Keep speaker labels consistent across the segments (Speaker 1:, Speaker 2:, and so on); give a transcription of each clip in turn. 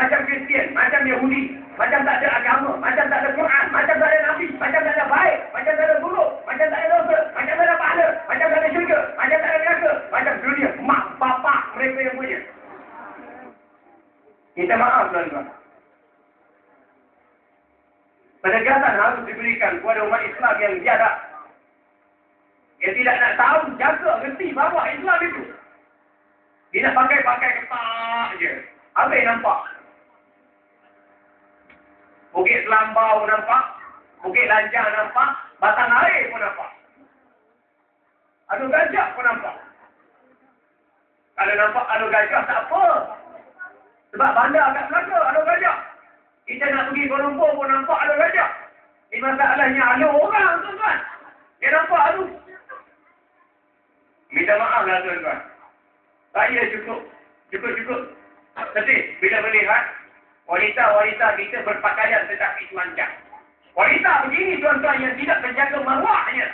Speaker 1: macam Kristian, macam Yahudi, macam tak ada agama, macam tak ada Quran, macam tak ada Nabi, macam tak ada baik, macam tak ada buruk, macam tak ada dosa, macam tak ada pahala, macam tak ada syurga, macam tak ada neraka, macam dunia, mak bapak mereka yang punya. Minta maaf tuan-tuan. Penegasan harus diberikan kepada umat Islam yang biadab. Yang tidak nak tahu, jaga, ngerti bahawa Islam itu. Dia nak pakai ketak je. Apa yang nampak? Bukit Selambau nampak, Bukit Lanjang nampak, Batang Air pun nampak. Ada gajah pun nampak. Kalau nampak ada gajah tak apa. Sebab bandar kat Melaka ada gajah. Kita nak pergi Kuala Lumpur pun nampak ada gajah. Ini masalahnya ada orang tuan-tuan. Dia nampak tu. Minta maaf lah tuan-tuan. Saya cukup. Sedih bila melihat wanita-wanita kita berpakaian tetapi telanjang. Wanita begini tuan-tuan yang tidak menjaga maruahnya.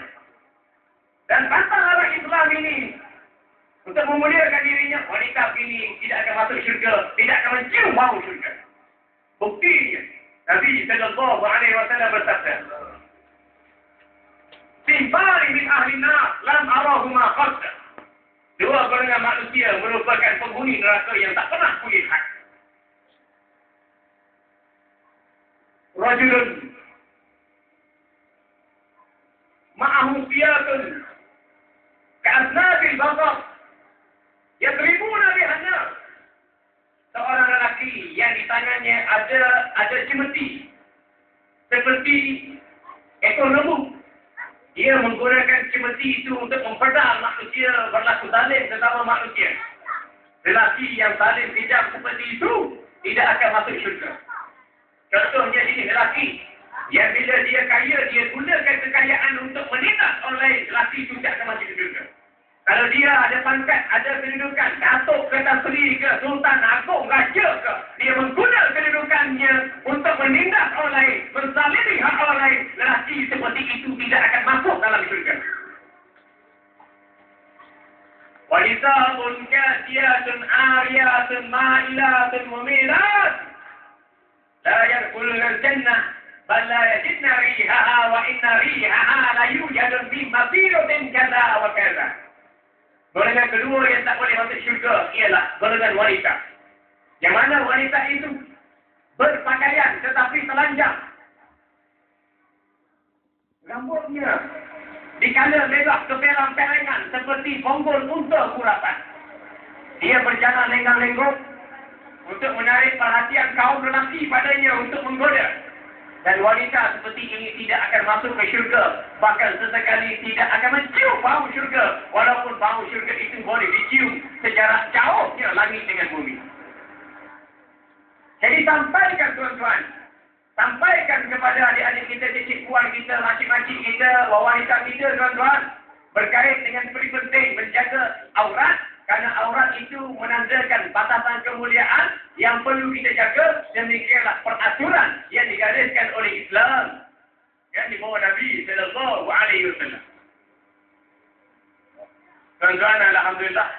Speaker 1: Dan pantang orang Islam ini untuk memuliakan dirinya, wanita begini tidak akan masuk syurga, tidak akan mencium bau syurga. Buktinya Nabi sallallahu alaihi wasallam bersabda, "Sinfani min ahli nar lam arahuma qad." Dua golongan manusia merupakan penghuni neraka yang tak pernah kulihat. Rajulun ma'ahu siyatun ka'aznabil baqar yadribuna bihan nar. Seorang lelaki yang di tangannya ada cemeti seperti ekor lembu. Dia menggunakan cemeti itu untuk mempedal manusia berlaku zalim sesama manusia. Lelaki yang zalim kejam seperti itu tidak akan masuk syurga. Contohnya ini lelaki yang bila dia kaya, dia gunakan kekayaan untuk menindas orang lain. Lelaki itu tidak akan masuk syurga. Kalau dia ada pangkat, ada kedudukan, Datuk ke Tan Sri ke, Sultan Agung, Raja ke, dia menggunakan kedudukannya untuk menindas orang lain, menzalimi hak orang lain, lelaki seperti itu tidak akan masuk dalam syurga. Walisatun kasiyatun ariyatun ma'ilatun mumilat la yadkhulul jannah bal la yajidna rihaha wa inna rihaha la yujadun bi masiratin kaza wa kaza. Golongan kedua yang tak boleh masuk syurga ialah golongan wanita. Yang mana wanita itu berpakaian tetapi telanjang. Rambutnya dikala merah keperang-perangan seperti bonggol unta kurapan. Dia berjalan lenggang-lenggok untuk menarik perhatian kaum lelaki padanya untuk menggoda. Dan wanita seperti ini tidak akan masuk ke syurga. Bahkan sesekali tidak akan mencium bau syurga. Walaupun bau syurga itu boleh dicium sejarak jauhnya langit dengan bumi. Jadi sampaikan tuan-tuan. Sampaikan kepada adik-adik kita, cicit puan kita, makcik-makcik kita, wanita kita tuan-tuan. Berkait dengan penting menjaga aurat. Karena aurat itu menandakan batasan kemuliaan yang perlu kita jaga. Demikianlah peraturan yang digariskan oleh Islam yang dibawa Nabi sallallahu alaihi wasallam. Tuan-tuan, alhamdulillah,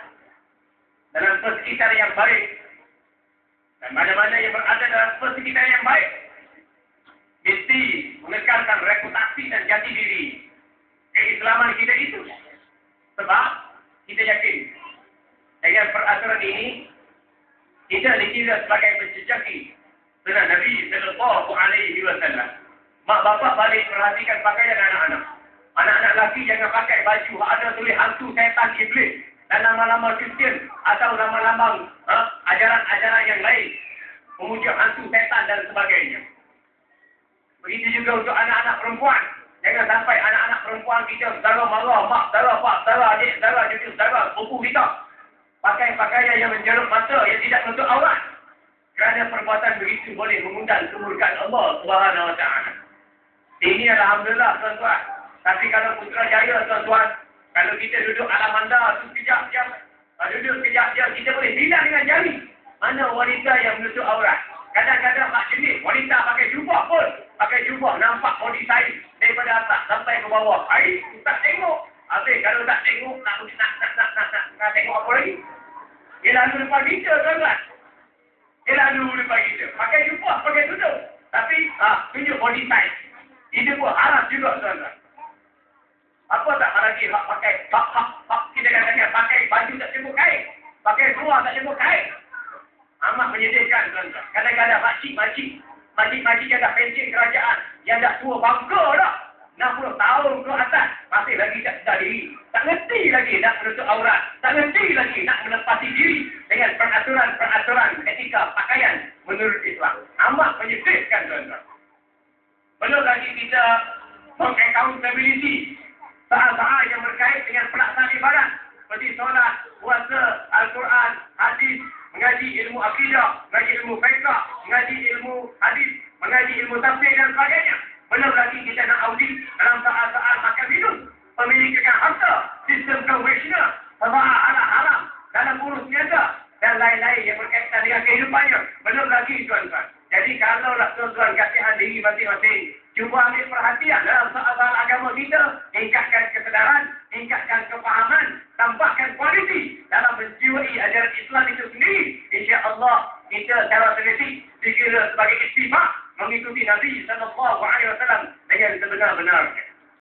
Speaker 1: dalam persekitar yang baik dan mana-mana yang berada dalam persekitar yang baik mesti mengekalkan reputasi dan jati diri keislaman kita itu. Sebab kita yakin dengan peraturan ini, kita dikira sebagai penjejaki sunnah Nabi sallallahu alaihi wasallam. Mak bapak balik perhatikan pakaian anak-anak. Anak-anak lelaki jangan pakai baju ada tulis hantu setan iblis dan nama-nama Kristian atau nama-nama ajaran-ajaran yang lain memujuk hantu setan dan sebagainya. Begitu juga untuk anak-anak perempuan. Jangan sampai anak-anak perempuan kita saudara marah, mak saudara, pak saudara, adik saudara, cucu saudara, sepupu kita pakai pakaian yang menjerut mata, yang tidak menutup aurat. Kerana perbuatan begitu boleh mengundang kemurkaan Allah Subhanahu wa taala. Ini alhamdulillah tuan-tuan. Tapi kalau Putrajaya tuan-tuan, kalau kita duduk alam anda tu sekejap diam. Duduk sekejap diam, kita boleh bilang dengan jari mana wanita yang menutup aurat. Kadang-kadang mak jenis wanita pakai jubah pun, pakai jubah nampak body size daripada atas sampai ke bawah. Ai, tak tengok. Habis kalau tak tengok nak tengok apa lagi? Dia lalu depan kita tuan-tuan. Dia lalu malu dia bagi dia. Pakai jubah, pakai tudung. Tapi, tunjuk body size. Itu pun haram juga, tuan-tuan. Apa tak lagi hak pakai, hak kita katakan pakai baju tak sibuk kain. Pakai keluar tak sibuk kain. Amat menyedihkan, tuan-tuan. Kadang-kadang makcik yang dah pension kerajaan, yang dah tua bangga dah. 60 tahun ke atas, masih lagi tak sedar diri. Tak ngerti lagi nak menutup aurat. Tak ngerti lagi nak menepati diri dengan peraturan etika pakaian menurut Islam. Amat menyedihkan, tuan-tuan. Belum lagi kita accountability saat-saat yang berkait dengan pelaksanaan ibadat seperti solat, puasa, Al-Quran, hadis, mengaji ilmu akidah, mengaji ilmu fiqh, mengaji ilmu hadis, mengaji ilmu tafsir dan sebagainya. Belum lagi kita nak audit dalam saat-saat makan minum, pemilikan harta, sistem konvensional, pembahasan haram dalam urus niaga dan lain-lain yang berkaitan dengan kehidupannya. Belum lagi, tuan-tuan. Jadi kalaulah tuan-tuan kasihan diri masing-masing, cuba ambil perhatian dalam soal agama kita,